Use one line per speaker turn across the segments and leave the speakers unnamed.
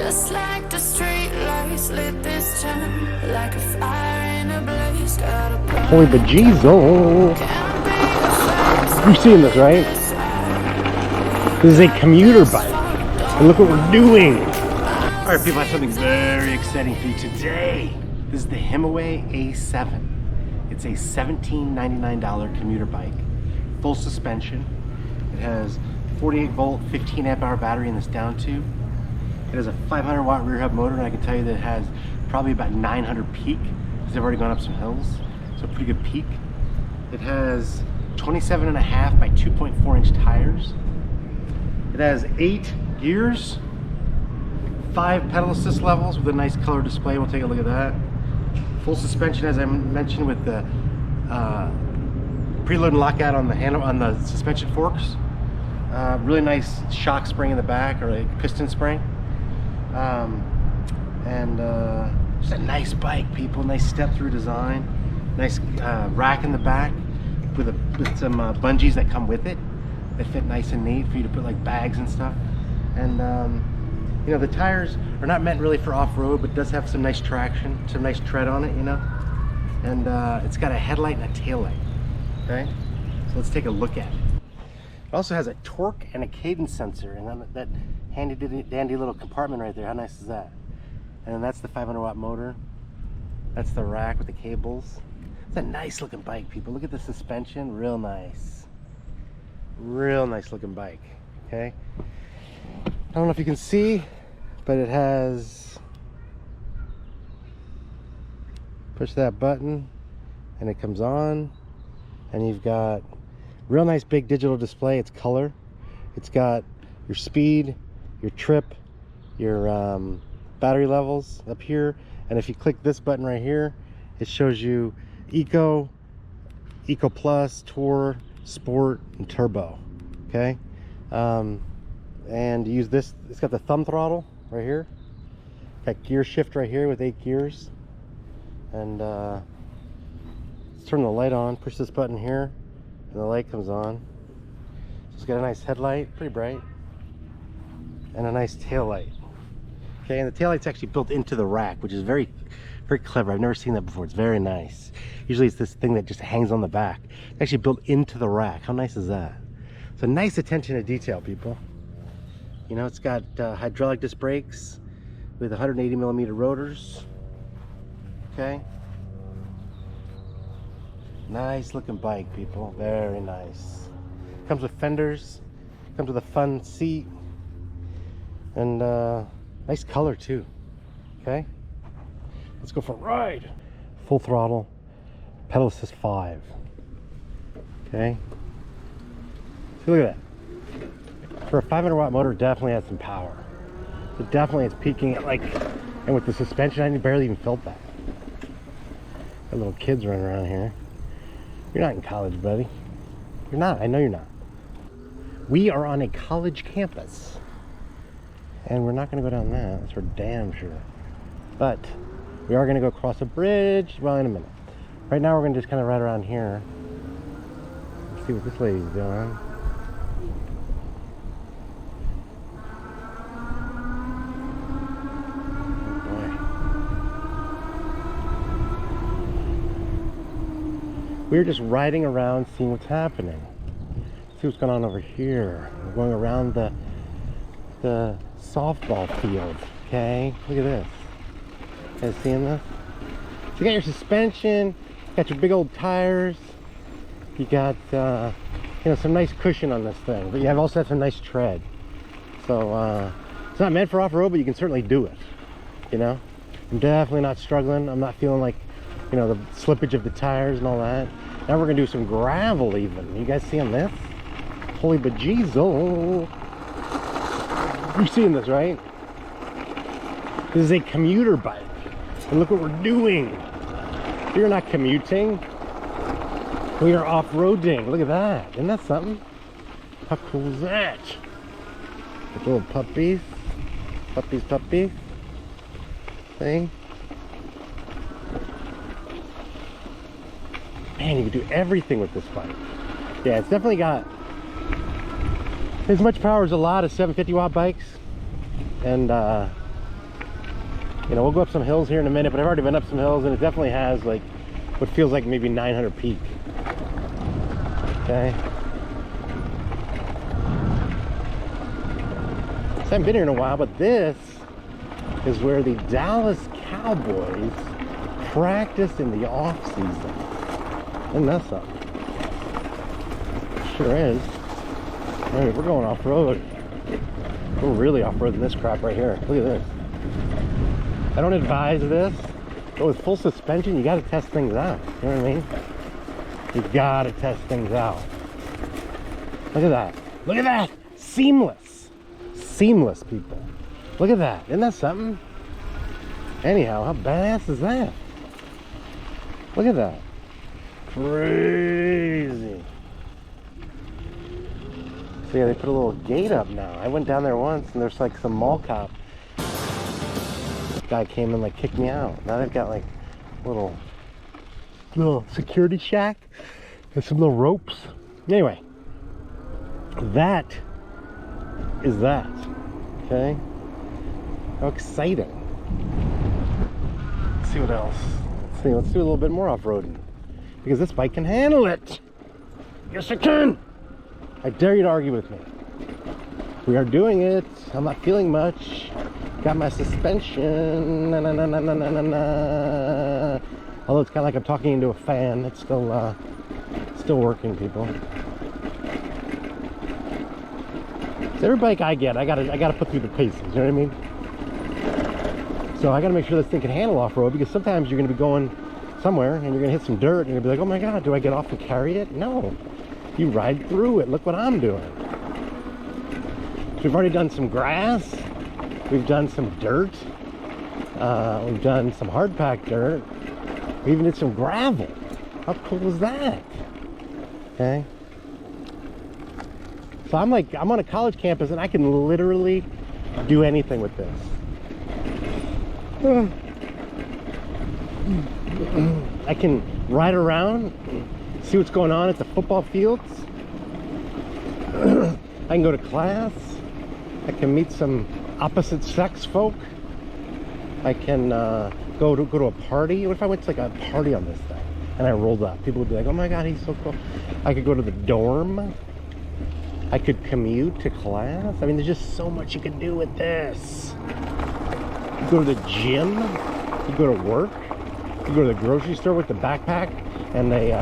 Just like the street lights lit this town, like a fire in a blaze, got a burn.
Holy bejesus! You've seen this, right? This is a commuter bike. And look what we're doing. All right, people, I have something very exciting for you today. This is the Himiway A7. It's a $17.99 commuter bike, full suspension. It has 48 volt, 15 amp hour battery in this down tube. It has a 500 watt rear hub motor, and I can tell you that it has probably about 900 peak because I've already gone up some hills, so pretty good peak. It has 27.5 by 2.4 inch tires. It has 8 gears, 5 pedal assist levels with a nice color display. We'll take a look at that. Full suspension, as I mentioned, with the preload and lockout on the handle on the suspension forks. Really nice shock spring in the back, or a piston spring. Just a nice bike, people. Nice step-through design. Nice rack in the back with some bungees that come with it that fit nice and neat for you to put like bags and stuff. And you know, the tires are not meant really for off-road, but it does have some nice traction, some nice tread on it, you know. And it's got a headlight and a tail light. Okay, so let's take a look at it. It also has a torque and a cadence sensor, and that handy dandy little compartment right there. How nice is that? And then that's the 500 watt motor. That's the rack with the cables. It's a nice looking bike, people. Look at the suspension, real nice. Real nice looking bike, okay? I don't know if you can see, but it has, push that button and it comes on, and you've got real nice big digital display. It's color. It's got your speed, your trip, your battery levels up here, and if you click this button right here, it shows you Eco, Eco Plus, Tour, Sport, and Turbo. Okay, and use this. It's got the thumb throttle right here. Got gear shift right here with 8 gears, and let's turn the light on. Push this button here, and the light comes on. So it's got a nice headlight, pretty bright, and a nice tail light. Okay, and the tail light's actually built into the rack, which is very, very clever. I've never seen that before. It's very nice. Usually it's this thing that just hangs on the back. It's actually built into the rack. How nice is that? So nice attention to detail, people. You know, it's got hydraulic disc brakes with 180 millimeter rotors. Okay. Nice looking bike, people. Very nice. Comes with fenders. Comes with a fun seat. And nice color too. Okay. Let's go for a ride. Full throttle. Pedal assist 5. Okay. So look at that. For a 500 watt motor, definitely has some power. So definitely it's peaking at like, and with the suspension, I barely even felt that. Got little kids running around here. You're not in college, buddy. You're not. I know you're not. We are on a college campus. And we're not going to go down that. That's for damn sure. But we are going to go across a bridge. Well, in a minute. Right now, we're going to just kind of ride around here. Let's see what this lady's doing. We're just riding around, seeing what's happening. See what's going on over here. We're going around the softball field. Okay, look at this. You guys seeing this? So you got your suspension, got your big old tires. You got you know, some nice cushion on this thing, but you also have some nice tread. So it's not meant for off-road, but you can certainly do it. You know, I'm definitely not struggling. I'm not feeling like, you know, the slippage of the tires and all that. Now we're gonna do some gravel even. You guys seeing this? Holy bejesus. You've seen this, right? This is a commuter bike. And look what we're doing. We're not commuting. We are off-roading. Look at that. Isn't that something? How cool is that? The little puppies. Puppies. Thing. Man, you can do everything with this bike. Yeah, it's definitely got as much power as a lot of 750 watt bikes, and You know, we'll go up some hills here in a minute, but I've already been up some hills, and it definitely has like what feels like maybe 900 peak. Okay. So I haven't been here in a while, but this is where the Dallas Cowboys practice in the off season. Isn't that something? Sure is. All right, we're going off road. We're really off road in this crap right here. Look at this. I don't advise this, but with full suspension, you got to test things out. You know what I mean? You got to test things out. Look at that. Look at that. Seamless. Seamless, people. Look at that. Isn't that something? Anyhow, how badass is that? Look at that. Crazy. So yeah, they put a little gate up now. I went down there once and there's like some mall cop. Guy came and like kicked me out. Now they've got like little security shack and some little ropes. Anyway, that is that. Okay. How exciting. Let's see what else. Let's see. Let's do a little bit more off-roading because this bike can handle it. Yes, it can. I dare you to argue with me. We are doing it. I'm not feeling much. Got my suspension. Na, na, na, na, na, na, na. Although it's kind of like I'm talking into a fan. It's still working, people. So every bike I get, I gotta put through the paces. You know what I mean? So I gotta make sure this thing can handle off-road, because sometimes you're gonna be going somewhere and you're gonna hit some dirt and you're gonna be like, oh my god, do I get off and carry it? No. You ride through it. Look what I'm doing. So we've already done some grass. We've done some dirt. We've done some hard packed dirt. We even did some gravel. How cool is that? Okay. So I'm on a college campus and I can literally do anything with this. I can ride around, see what's going on at the football fields. I can go to class. I can meet some opposite sex folk. I can go to a party. What if I went to like a party on this thing and I rolled up? People would be like, oh my god, he's so cool. I could go to the dorm. I could commute to class. I mean, there's just so much you can do with this. You go to the gym. You go to work. You go to the grocery store with the backpack and the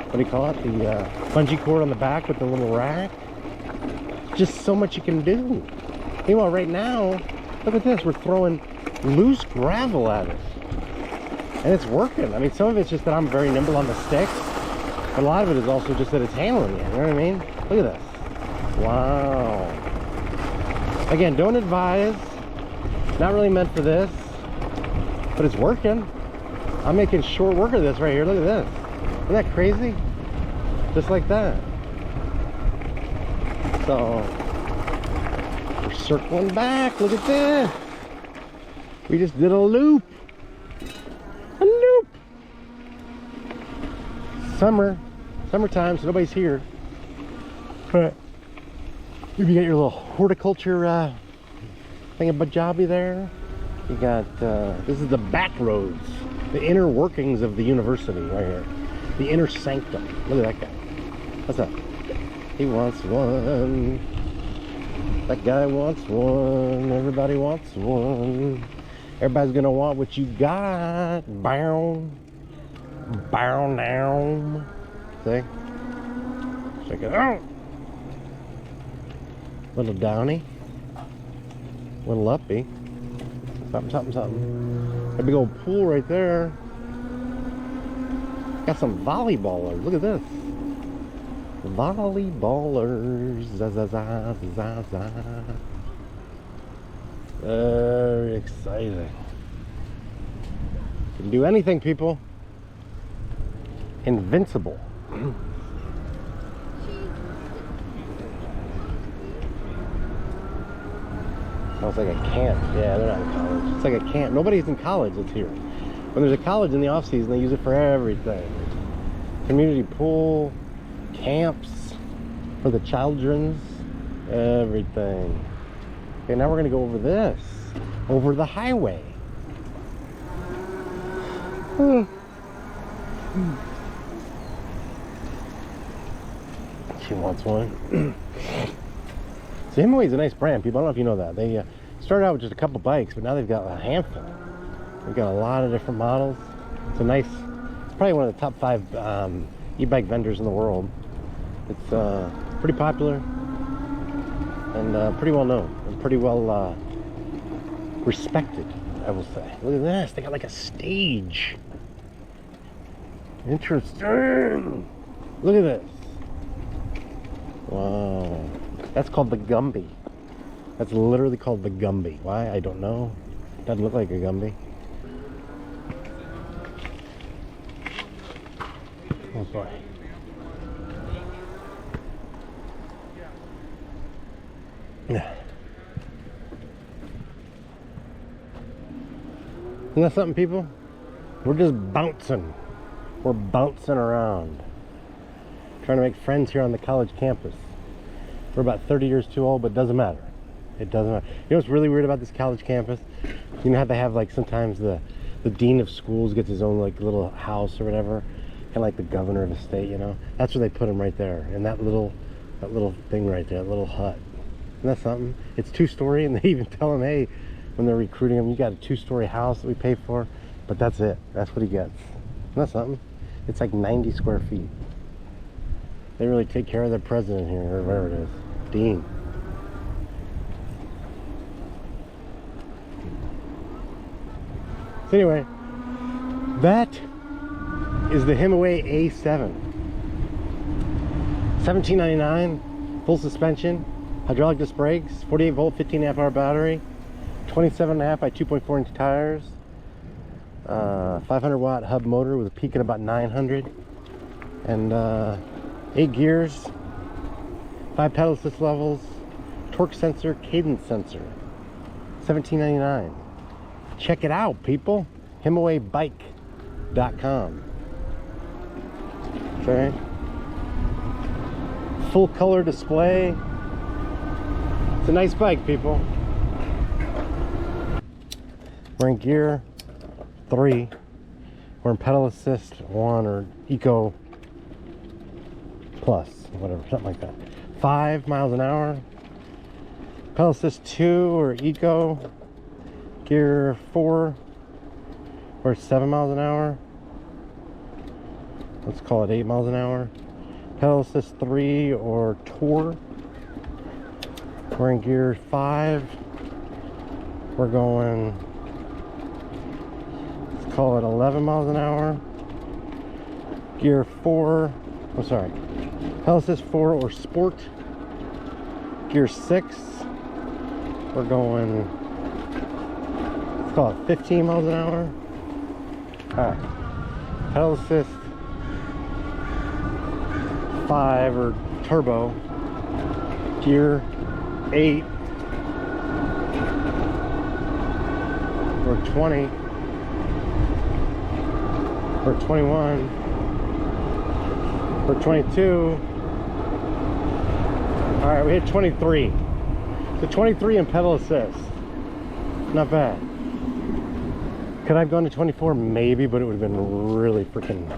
what do you call it? The bungee cord on the back with the little rack. Just so much you can do. Meanwhile, right now, look at this. We're throwing loose gravel at it. And it's working. I mean, some of it's just that I'm very nimble on the sticks. But a lot of it is also just that it's handling it. You know what I mean? Look at this. Wow. Again, don't advise. Not really meant for this. But it's working. I'm making short work of this right here. Look at this. Isn't that crazy? Just like that. So, we're circling back. Look at this. We just did a loop. A loop. Summertime, so nobody's here. But if you got your little horticulture thingamajobby there, you got, this is the back roads, the inner workings of the university right here. The inner sanctum. Look at that guy. What's that? He wants one. That guy wants one. Everybody wants one. Everybody's gonna want what you got. Bow. Bow down. See? Check it out. Little downy. Little uppy. Something, something, something. A big old pool right there. Got some volleyballers. Look at this. Volleyballers. Za, za, za, za, za. Very exciting. Can do anything, people. Invincible. Sounds like a camp. Yeah, they're not in college. It's like a camp. Nobody's in college that's here. When there's a college in the off season, they use it for everything. Community pool, camps for the children's, everything. Okay, now we're gonna go over this. over the highway. She wants one. So Himiway is a nice brand, people. I don't know if you know that. They started out with just a couple bikes, but now they've got a handful. They've got a lot of different models. It's a nice, it's probably one of the top 5 e-bike vendors in the world. It's pretty popular and pretty well known and pretty well respected, I will say. Look at this, they got like a stage. Interesting. Look at this. Wow. That's called the Gumby. That's literally called the Gumby. Why? I don't know. Doesn't look like a Gumby. Oh boy. Yeah. Isn't that something, people? We're just bouncing. We're bouncing around. Trying to make friends here on the college campus. We're about 30 years too old, but it doesn't matter. It doesn't matter. You know what's really weird about this college campus? You know how they have like sometimes the dean of schools gets his own like little house or whatever? Kind of like the governor of a state, you know? That's where they put him right there. In that little thing right there, that little hut. Isn't that something? It's 2-story, and they even tell him, hey, when they're recruiting him, you got a 2-story house that we pay for, but that's it. That's what he gets. Isn't that something? It's like 90 square feet. They really take care of their president here, or whatever it is. Dean. So anyway, that is the Himiway A7. $17.99, full suspension, hydraulic disc brakes, 48 volt, 15.5 hour battery, 27.5 by 2.4 inch tires, 500 watt hub motor with a peak at about 900, and 8 gears, 5 pedal assist levels, torque sensor, cadence sensor. $17.99. Check it out, people. HimiwayBike.com. Okay. Full color display. It's a nice bike, people. We're in gear 3. We're in pedal assist 1 or eco plus, whatever, something like that. 5 miles an hour. Pedal assist 2 or eco. Gear 4 or 7 miles an hour. Let's call it 8 miles an hour. Pedal assist 3 or tour. We're in gear 5. We're going, let's call it 11 miles an hour. Gear 4, I'm sorry, pedal assist 4 or sport. Gear 6, we're going, let's call it 15 miles an hour. Alright, pedal assist 5 or turbo. Gear 8 or 20 or 21 or 22. All right, we hit 23. So 23 in pedal assist. Not bad. Could I have gone to 24? Maybe, but it would have been really freaking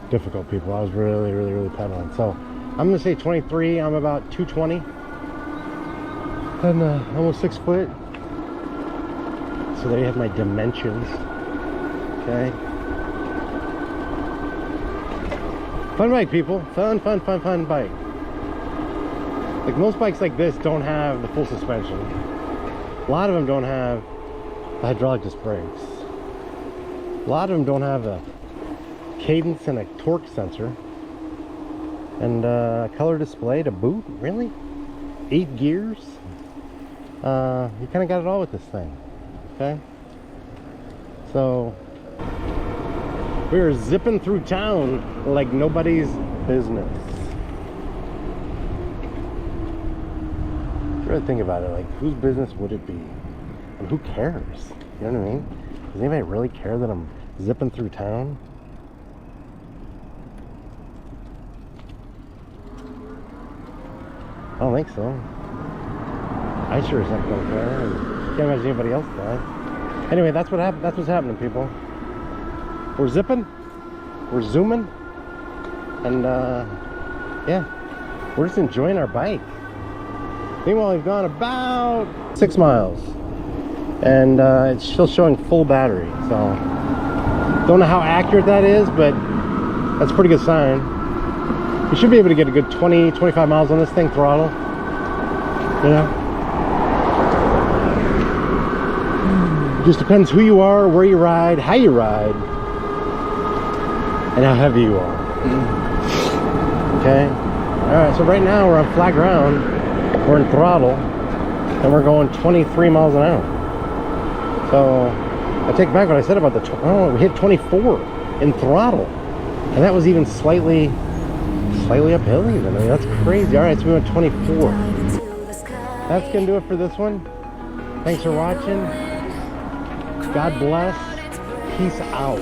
difficult, people. I was really pedaling. So I'm gonna say 23. I'm about 220 and almost 6 foot. So there you have my dimensions. Okay. Fun bike, people. Fun bike. Like most bikes like this don't have the full suspension. A lot of them don't have the hydraulic disc brakes. A lot of them don't have a cadence and a torque sensor. And color display to boot. Really? 8 gears? You kind of got it all with this thing. Okay? So we're zipping through town like nobody's business. Really think about it, like whose business would it be? And who cares? You know what I mean? Does anybody really care that I'm zipping through town? I don't think so. I sure as heck don't care. Can't imagine anybody else does. Anyway, that's what's happening, people. We're zipping, we're zooming, and yeah, we're just enjoying our bike. Meanwhile, we've gone about 6 miles, and it's still showing full battery. So don't know how accurate that is, but that's a pretty good sign. You should be able to get a good 20-25 miles on this thing throttle. You know, just depends who you are, where you ride, how you ride, and how heavy you are. Okay. All right. So right now we're on flat ground. We're in throttle, and we're going 23 miles an hour. So I take back what I said about the. Oh, we hit 24 in throttle, and that was even slightly uphill. Even. I mean, that's crazy. All right. So we went 24. That's gonna do it for this one. Thanks for watching. God bless. Peace out.